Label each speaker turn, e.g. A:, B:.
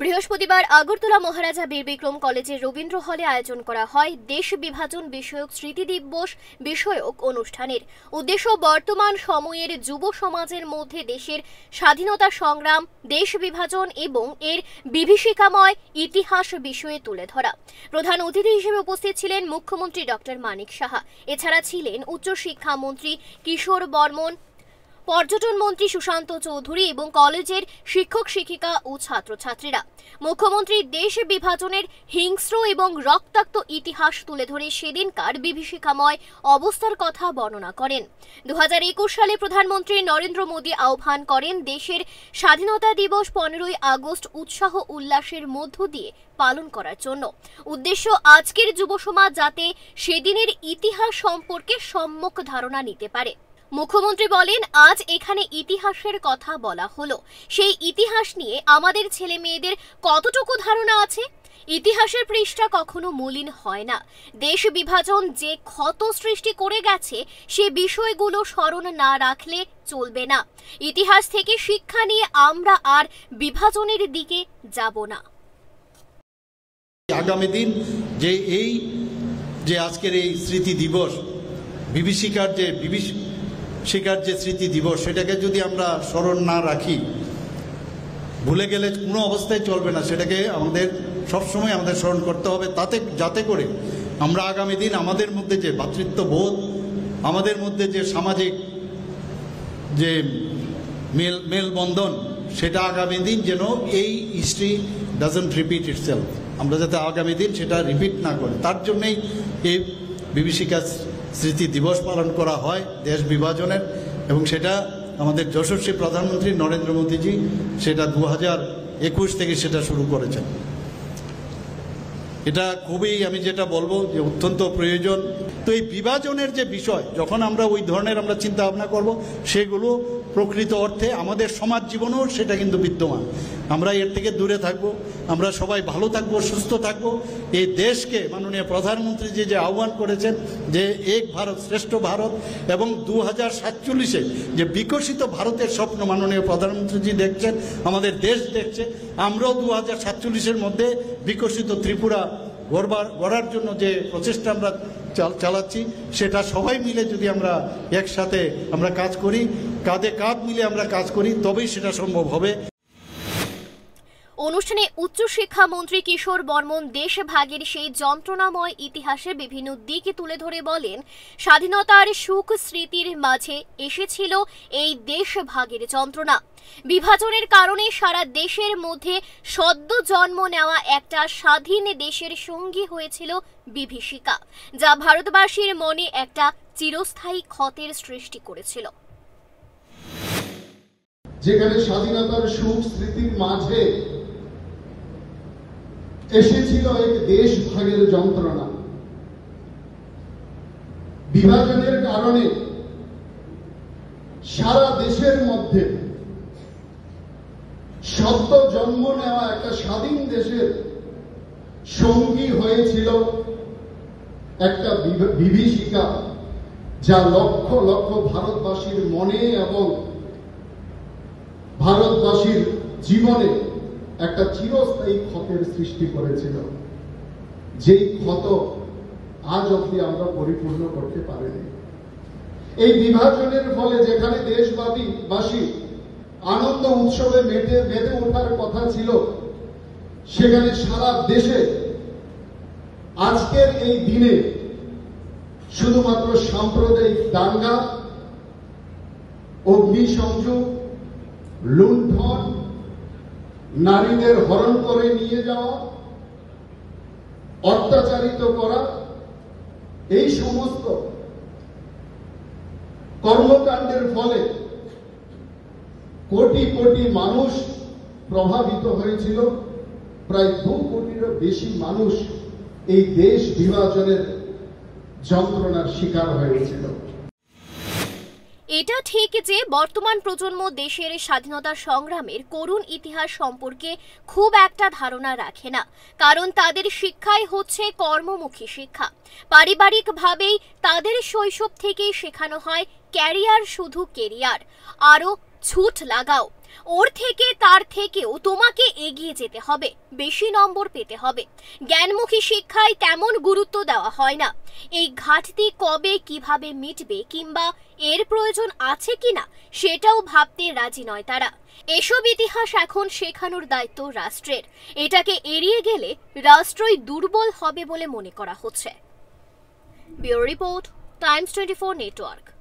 A: বৃহস্পতিবার আগরতলা মহারাজা বীরবিক্রম কলেজের রবীন্দ্র হলে আয়োজন করা হয় দেশ বিভাজন বিষয়ক স্মৃতি দিবস বিষয়ক অনুষ্ঠানের। উদ্দেশ্য বর্তমান সময়ের যুব সমাজের মধ্যে দেশের স্বাধীনতা সংগ্রাম, দেশ বিভাজন এবং এর বিভীষিকাময় ইতিহাস বিষয়ে তুলে ধরা। প্রধান অতিথি হিসেবে উপস্থিত ছিলেন মুখ্যমন্ত্রী ডক্টর মানিক সাহা। এছাড়া ছিলেন উচ্চশিক্ষামন্ত্রী কিশোর বর্মন, পর্যটন মন্ত্রী সুশান্ত চৌধুরী এবং কলেজের শিক্ষক শিক্ষিকা ও ছাত্রছাত্রীরা। মুখ্যমন্ত্রী দেশ বিভাজনের হিংস্র এবং রক্তাক্ত ইতিহাস তুলে ধরে সেদিনকার বিভীষিকাময় অবস্থার কথা বর্ণনা করেন। 2021 সালে প্রধানমন্ত্রী নরেন্দ্র মোদী আহ্বান করেন দেশের স্বাধীনতা দিবস 15ই আগস্ট উৎসাহ উল্লাসের মধ্য দিয়ে পালন করার জন্য। উদ্দেশ্য আজকের যুব সমাজ যাতে সেদিনের ইতিহাস সম্পর্কে সম্যক ধারণা নিতে পারে। মুখ্যমন্ত্রী বলেন, আজ এখানে ইতিহাসের কথা বলা হলো, সেই ইতিহাস নিয়ে আমাদের ছেলে মেয়েদের কতটুকু ধারণা আছে? ইতিহাসের পৃষ্ঠা কখনো মলিন হয় না। দেশ বিভাজন যে ক্ষত সৃষ্টি করে গেছে সে বিষয়গুলো স্মরণ না রাখলে চলবে না। ইতিহাস থেকে শিক্ষা নিয়ে আমরা আর বিভাজনের দিকে যাব না।
B: আগামী দিন যে আজকের এই স্মৃতি দিবস, বিভীষিকার যে স্মৃতি দিবস, সেটাকে যদি আমরা স্মরণ না রাখি, ভুলে গেলে কোনো অবস্থায় চলবে না। সেটাকে আমাদের সবসময় আমাদের স্মরণ করতে হবে, যাতে করে আমরা আগামী দিন আমাদের মধ্যে যে ভ্রাতৃত্ববোধ, আমাদের মধ্যে যে সামাজিক যে মেলবন্ধন, সেটা আগামী দিন যেন এই হিস্ট্রি ডাজন্ট রিপিট ইটসেলফ, আমরা যাতে আগামী দিন সেটা রিপিট না করি, তার জন্যই এই বিভীষিকা স্মৃতি দিবস পালন করা হয় দেশ বিভাজনের। এবং সেটা আমাদের যশস্বী প্রধানমন্ত্রী নরেন্দ্র মোদীজি সেটা 2021 থেকে সেটা শুরু করেছেন। এটা খুবই, আমি যেটা বলবো যে অত্যন্ত প্রয়োজন। তো এই বিভাজনের যে বিষয়, যখন আমরা ওই ধরনের আমরা চিন্তা ভাবনা করব, সেগুলো প্রকৃত অর্থে আমাদের সমাজ জীবনেও সেটা কিন্তু বিদ্যমান। আমরা এর থেকে দূরে থাকব, আমরা সবাই ভালো থাকব, সুস্থ থাকব। এই দেশকে মাননীয় প্রধানমন্ত্রী যে আহ্বান করেছেন যে এক ভারত শ্রেষ্ঠ ভারত, এবং 2047-এ যে বিকশিত ভারতের স্বপ্ন মাননীয় প্রধানমন্ত্রীজি দেখছেন, আমাদের দেশ দেখছে। আমরাও 2047-এর মধ্যে বিকশিত ত্রিপুরা গড়ার জন্য যে প্রচেষ্টা আমরা চালাচ্ছি, সেটা সবাই মিলে যদি আমরা একসাথে আমরা কাজ করি, কাঁধে কাঁধ মিলে আমরা কাজ করি, তবেই সেটা সম্ভব হবে।
A: অনুষ্ঠানে উচ্চশিক্ষামন্ত্রী কিশোর বর্মন দেশভাগের সেই যন্ত্রণাময় ইতিহাসের বিভিন্ন দিক তুলে ধরে বলেন, স্বাধীনতার সুখ স্মৃতির মাঝে এসেছিল এই দেশভাগের যন্ত্রণা। বিভাজনের কারণে সারা দেশের মধ্যে সদ্য জন্ম নেওয়া একটা স্বাধীন দেশের সঙ্গী হয়েছিল বিভীষিকা, যা ভারতবাসীর মনে একটা চিরস্থায়ী ক্ষতের সৃষ্টি করেছিল।
C: যেখানে স্বাধীনতার সুখ স্মৃতির মাঝে এসেছিল এক দেশ ভাগের যন্ত্রণা। বিভাজনের কারণে সারা দেশের মধ্যে সদ্য জন্ম নেওয়া একটা স্বাধীন দেশের সঙ্গী হয়েছিল একটা বিভীষিকা, যা লক্ষ লক্ষ ভারতবাসীর মনে এবং ভারতবাসীর জীবনে একটা চিরস্থায়ী ক্ষতের সৃষ্টি করেছিল, যেই ক্ষত আজ অবধি আমরা পরিপূর্ণ করতে পারিনি। এই বিভাজনের ফলে যেখানে দেশবাসী আনন্দ উৎসবে মেতে ওঠার কথা ছিল, সেখানে সারা দেশে আজকের এই দিনে শুধুমাত্র সাম্প্রদায়িক দাঙ্গা, অগ্নিসংযোগ, লুণ্ঠন, নারীদের হরণ করে নিয়ে যাওয়া, অত্যাচারিত করা, এই সমস্ত কর্মকাণ্ডের ফলে কোটি কোটি মানুষ প্রভাবিত হয়েছিল। প্রায় 2 কোটিরও বেশি মানুষ এই দেশ বিভাজনের যন্ত্রণার শিকার হয়েছিল।
A: এটা ঠিক যে বর্তমান প্রজন্ম দেশের স্বাধীনতা সংগ্রামের করুণ ইতিহাস সম্পর্কে খুব একটা ধারণা রাখে না, কারণ তাদের শিক্ষাই হচ্ছে কর্মমুখী শিক্ষা। পারিবারিকভাবেই তাদের শৈশব থেকেই শেখানো হয় ক্যারিয়ার শুধু কেরিয়ার, আরও ছুট লাগাও। ওর থেকে তার থেকেও তোমাকে এগিয়ে যেতে হবে, বেশি নম্বর পেতে হবে। জ্ঞানমুখী শিক্ষায় তেমন গুরুত্ব দেওয়া হয় না। এই ঘাটতি কবে কিভাবে মিটবে কিংবা এর প্রয়োজন আছে কিনা সেটাও ভাবতে রাজি নয় তারা। এসব ইতিহাস এখন শেখানোর দায়িত্ব রাষ্ট্রের। এটাকে এড়িয়ে গেলে রাষ্ট্রই দুর্বল হবে বলে মনে করা হচ্ছে। Bureau report, Times 24 network.